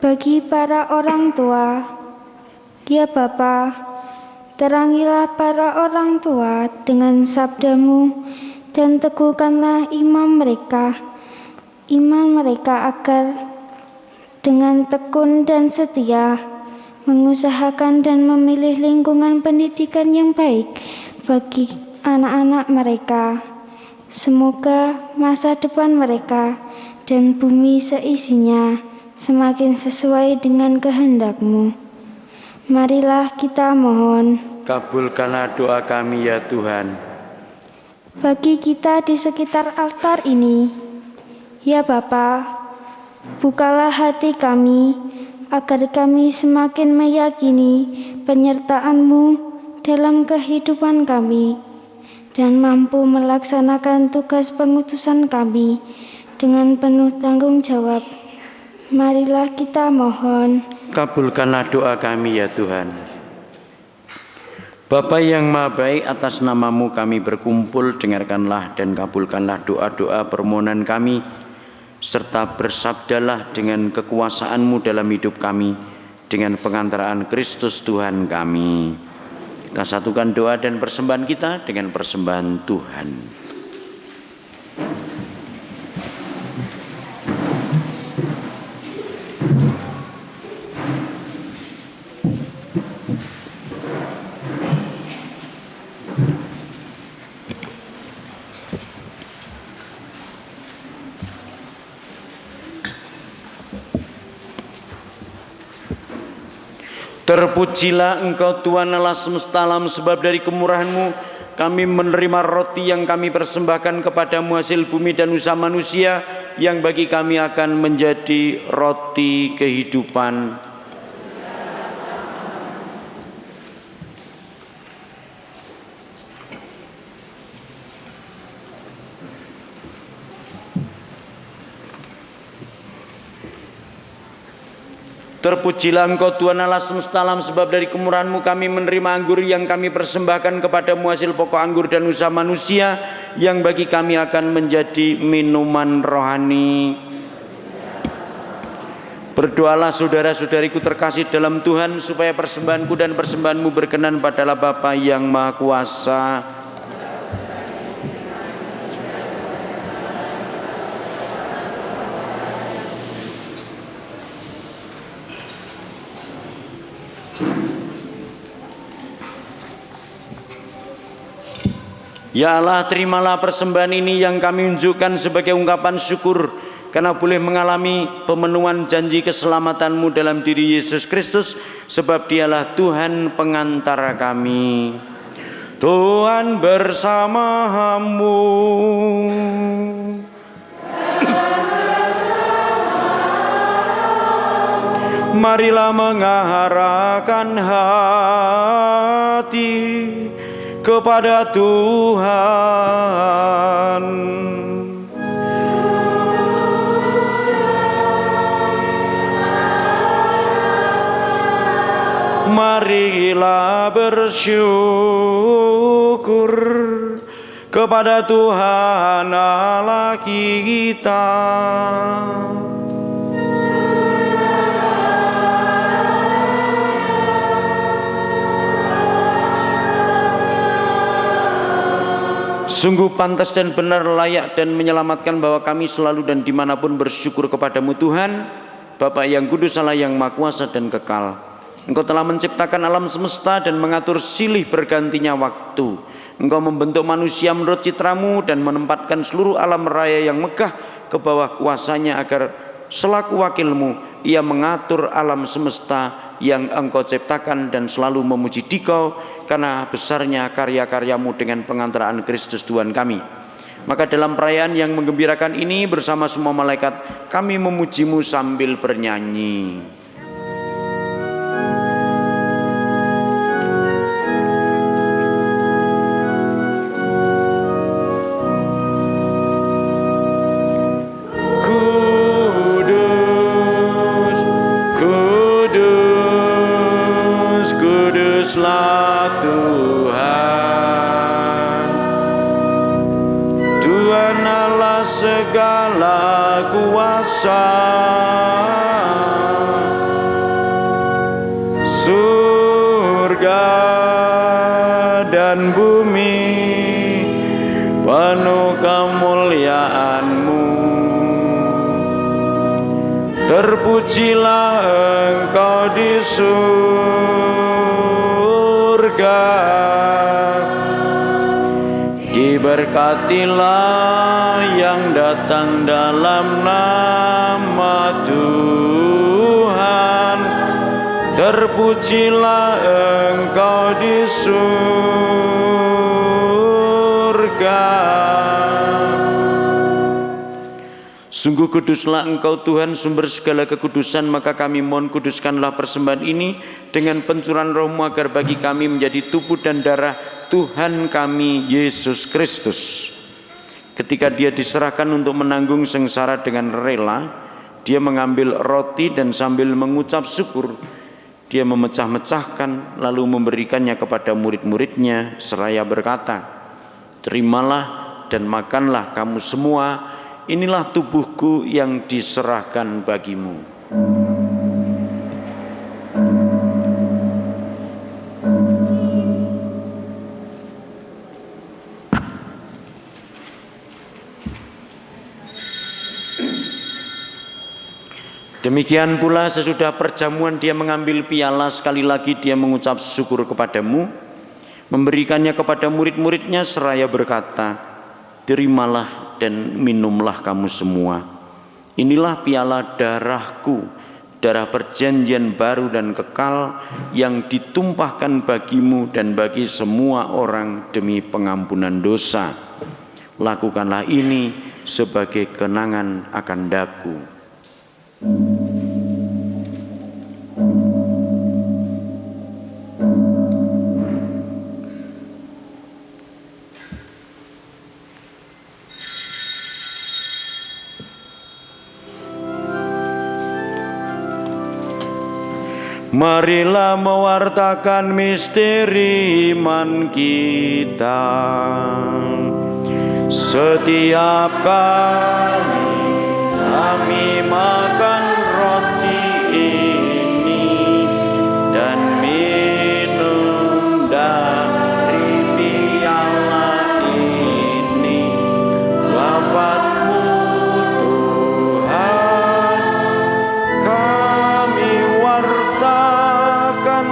Bagi para orang tua, ya Bapa, terangilah para orang tua dengan sabda-Mu dan teguhkanlah iman mereka agar dengan tekun dan setia mengusahakan dan memilih lingkungan pendidikan yang baik bagi anak-anak mereka. Semoga masa depan mereka dan bumi seisinya semakin sesuai dengan kehendak-Mu. Marilah kita mohon. Kabulkanlah doa kami ya Tuhan. Bagi kita di sekitar altar ini, ya Bapa, bukalah hati kami agar kami semakin meyakini penyertaan-Mu dalam kehidupan kami dan mampu melaksanakan tugas pengutusan kami dengan penuh tanggung jawab. Marilah kita mohon. Kabulkanlah doa kami ya Tuhan. Bapa yang Maha Baik, atas nama-Mu kami berkumpul, dengarkanlah dan kabulkanlah doa-doa permohonan kami, serta bersabdalah dengan kekuasaan-Mu dalam hidup kami, dengan pengantaraan Kristus Tuhan kami. Kita satukan doa dan persembahan kita dengan persembahan Tuhan. Terpujilah Engkau Tuhan Allah semesta alam, sebab dari kemurahan-Mu kami menerima roti yang kami persembahkan kepadamu, hasil bumi dan usaha manusia, yang bagi kami akan menjadi roti kehidupan. Terpujilah Engkau Tuhan Allah semesta alam, sebab dari kemurahan-Mu kami menerima anggur yang kami persembahkan kepadamu, hasil pokok anggur dan usaha manusia, yang bagi kami akan menjadi minuman rohani. Berdoalah saudara-saudariku terkasih dalam Tuhan, supaya persembahanku dan persembahanmu berkenan pada Allah Bapa yang Maha Kuasa. Ya Allah, terimalah persembahan ini yang kami unjukkan sebagai ungkapan syukur karena boleh mengalami pemenuhan janji keselamatan-Mu dalam diri Yesus Kristus, sebab Dialah Tuhan pengantara kami. Tuhan bersama-Mu. Marilah mengarahkan hati kepada Tuhan. Marilah bersyukur kepada Tuhan Allah kita. Sungguh pantas dan benar, layak dan menyelamatkan bahwa kami selalu dan dimanapun bersyukur kepadamu Tuhan, Bapa yang kudus, Allah yang maha kuasa dan kekal. Engkau telah menciptakan alam semesta dan mengatur silih bergantinya waktu. Engkau membentuk manusia menurut citramu dan menempatkan seluruh alam raya yang megah ke bawah kuasanya, agar selaku wakilmu ia mengatur alam semesta yang engkau ciptakan dan selalu memuji Dikau karena besarnya karya-karyamu dengan pengantaraan Kristus Tuhan kami. Maka dalam perayaan yang menggembirakan ini bersama semua malaikat kami memujimu sambil bernyanyi. Kudus, kudus, kuduslah Tuhan, Tuhan Allah segala kuasa. Surga dan bumi penuh kemuliaan-Mu. Terpujilah Engkau di surga, diberkatilah yang datang dalam nama Tuhan. Terpujilah Engkau di surga. Sungguh kuduslah Engkau Tuhan, sumber segala kekudusan, maka kami mohon kuduskanlah persembahan ini dengan pencurahan Roh-Mu, agar bagi kami menjadi tubuh dan darah Tuhan kami Yesus Kristus. Ketika Dia diserahkan untuk menanggung sengsara dengan rela, Dia mengambil roti dan sambil mengucap syukur, Dia memecah-mecahkan lalu memberikannya kepada murid-muridnya seraya berkata, "Terimalah dan makanlah kamu semua, inilah tubuhku yang diserahkan bagimu." Demikian pula sesudah perjamuan Dia mengambil piala, sekali lagi Dia mengucap syukur kepadamu, memberikannya kepada murid-muridnya seraya berkata, "Terimalah dan minumlah kamu semua. Inilah piala darahku, darah perjanjian baru dan kekal yang ditumpahkan bagimu dan bagi semua orang demi pengampunan dosa. Lakukanlah ini sebagai kenangan akan daku." Marilah mewartakan misteri iman kita. Setiap kali kami makan roti ini dan minum dari piala ini, wafat-Mu Tuhan kami wartakan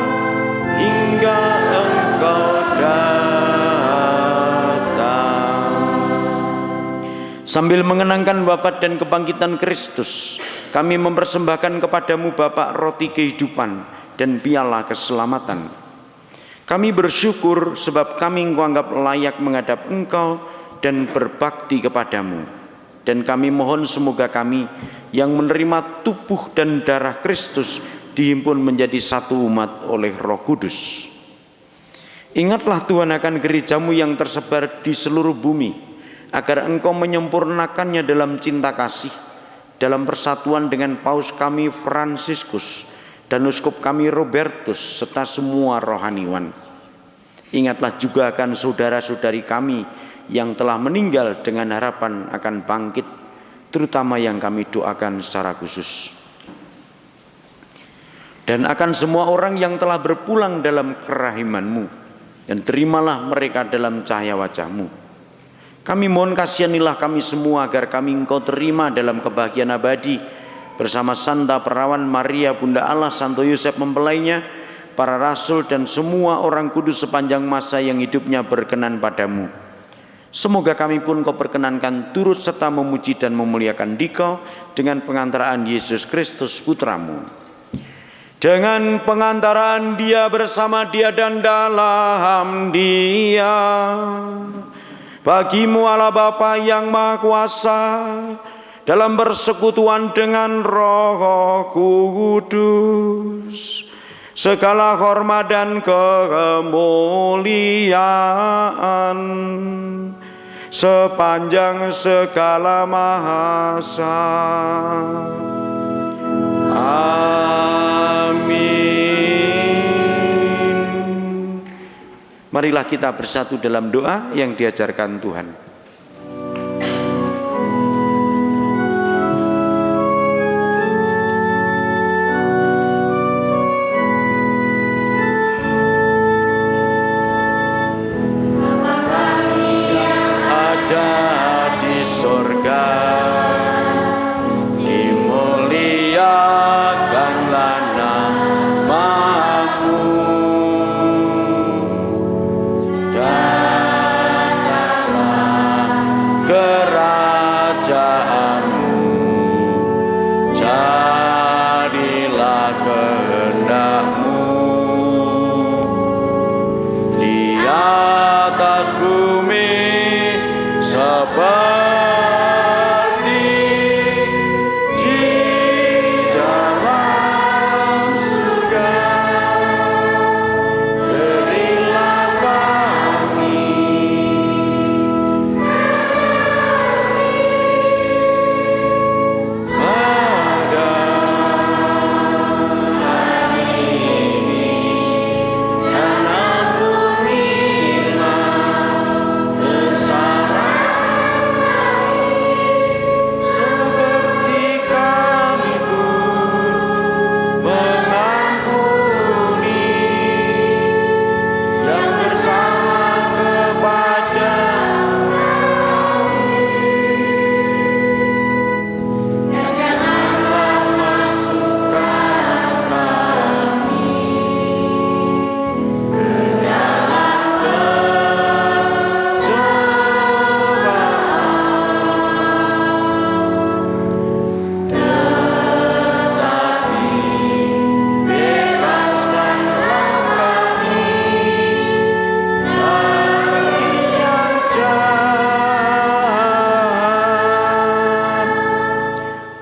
hingga Engkau datang. Sambil mengenangkan wafat dan kebangkitan Kristus, kami mempersembahkan kepadamu Bapa roti kehidupan dan piala keselamatan. Kami bersyukur sebab kami Engkau anggap layak menghadap Engkau dan berbakti kepadamu. Dan kami mohon semoga kami yang menerima tubuh dan darah Kristus dihimpun menjadi satu umat oleh Roh Kudus. Ingatlah Tuhan akan gereja-Mu yang tersebar di seluruh bumi, agar Engkau menyempurnakannya dalam cinta kasih, dalam persatuan dengan Paus kami Fransiskus dan Uskup kami Robertus serta semua rohaniwan. Ingatlah juga akan saudara-saudari kami yang telah meninggal dengan harapan akan bangkit, terutama yang kami doakan secara khusus. Dan akan semua orang yang telah berpulang dalam kerahiman-Mu, dan terimalah mereka dalam cahaya wajah-Mu. Kami mohon kasihanilah kami semua agar kami Engkau terima dalam kebahagiaan abadi bersama Santa Perawan Maria Bunda Allah, Santo Yosef mempelainya, para rasul dan semua orang kudus sepanjang masa yang hidupnya berkenan padamu. Semoga kami pun Kau perkenankan turut serta memuji dan memuliakan Dikau dengan pengantaraan Yesus Kristus Putramu. Dengan pengantaraan Dia, bersama Dia dan dalam Dia, bagimu Allah Bapa yang Maha Kuasa, dalam persekutuan dengan Roh Kudus, segala hormat dan kemuliaan sepanjang segala masa. Amin. Marilah kita bersatu dalam doa yang diajarkan Tuhan.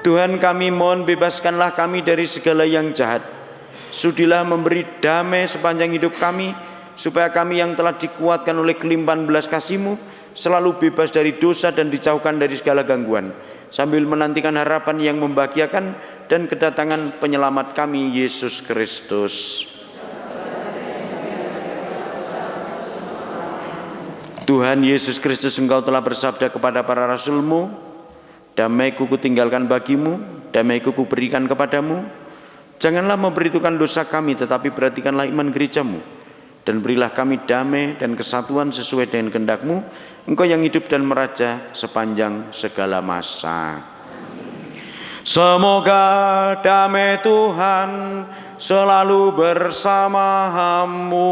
Tuhan, kami mohon bebaskanlah kami dari segala yang jahat. Sudilah memberi damai sepanjang hidup kami, supaya kami yang telah dikuatkan oleh kelimpahan belas kasih-Mu selalu bebas dari dosa dan dijauhkan dari segala gangguan, sambil menantikan harapan yang membahagiakan dan kedatangan penyelamat kami, Yesus Kristus. Tuhan Yesus Kristus, Engkau telah bersabda kepada para rasul-Mu, damai-Ku kutinggalkan bagimu, damai-Ku kuberikan kepadamu. Janganlah memberitukan dosa kami, tetapi perhatikanlah iman gereja-Mu, dan berilah kami damai dan kesatuan sesuai dengan kehendak-Mu, Engkau yang hidup dan meraja sepanjang segala masa. Semoga damai Tuhan selalu bersamamu.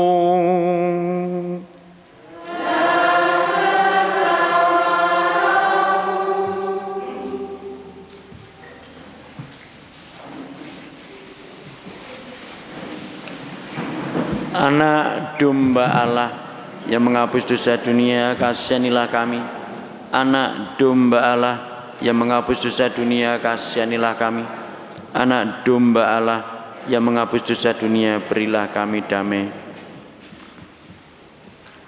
Anak domba Allah yang menghapus dosa dunia, kasihanilah kami. Anak domba Allah yang menghapus dosa dunia, kasihanilah kami. Anak domba Allah yang menghapus dosa dunia, berilah kami damai.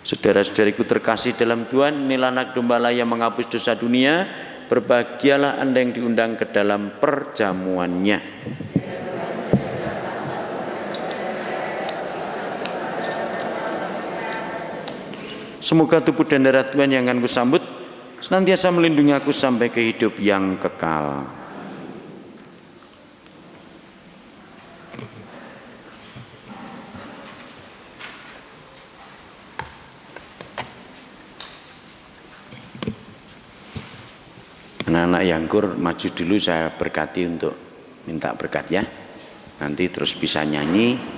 Saudara-saudariku terkasih dalam Tuhan, inilah anak domba Allah yang menghapus dosa dunia. Berbahagialah Anda yang diundang ke dalam perjamuannya. Semoga tubuh dan darah Tuhan yang akan kusambut senantiasa melindungi aku sampai ke hidup yang kekal. Anak-anak yang kur, maju dulu, saya berkati untuk minta berkat ya. Nanti terus bisa nyanyi.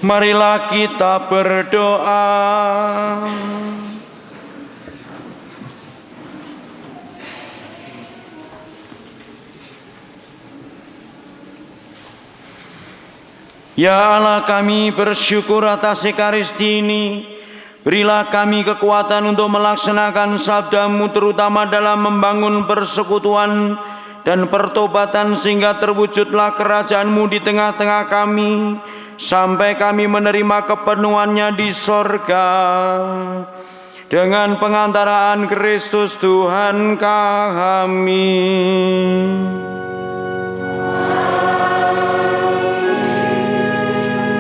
Marilah kita berdoa. Ya Allah, kami bersyukur atas Ekaristi ini. Berilah kami kekuatan untuk melaksanakan sabda-Mu, terutama dalam membangun persekutuan dan pertobatan, sehingga terwujudlah kerajaan-Mu di tengah-tengah kami, sampai kami menerima kepenuhannya di sorga. Dengan pengantaraan Kristus Tuhan kami.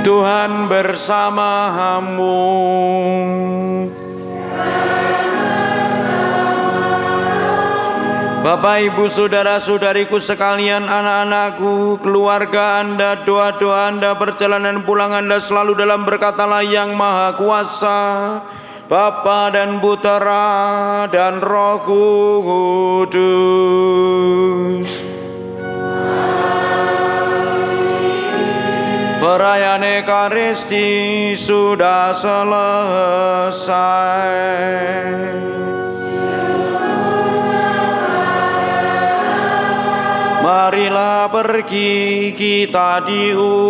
Tuhan bersamamu. Bapak, Ibu, saudara-saudariku sekalian, anak-anakku, keluarga Anda, doa-doa Anda, perjalanan pulang Anda selalu dalam berkat Allah yang Maha Kuasa, Bapa dan Putera dan Roh Kudus. Perayaan Ekaristi sudah selesai. Marilah pergi, kita diutus.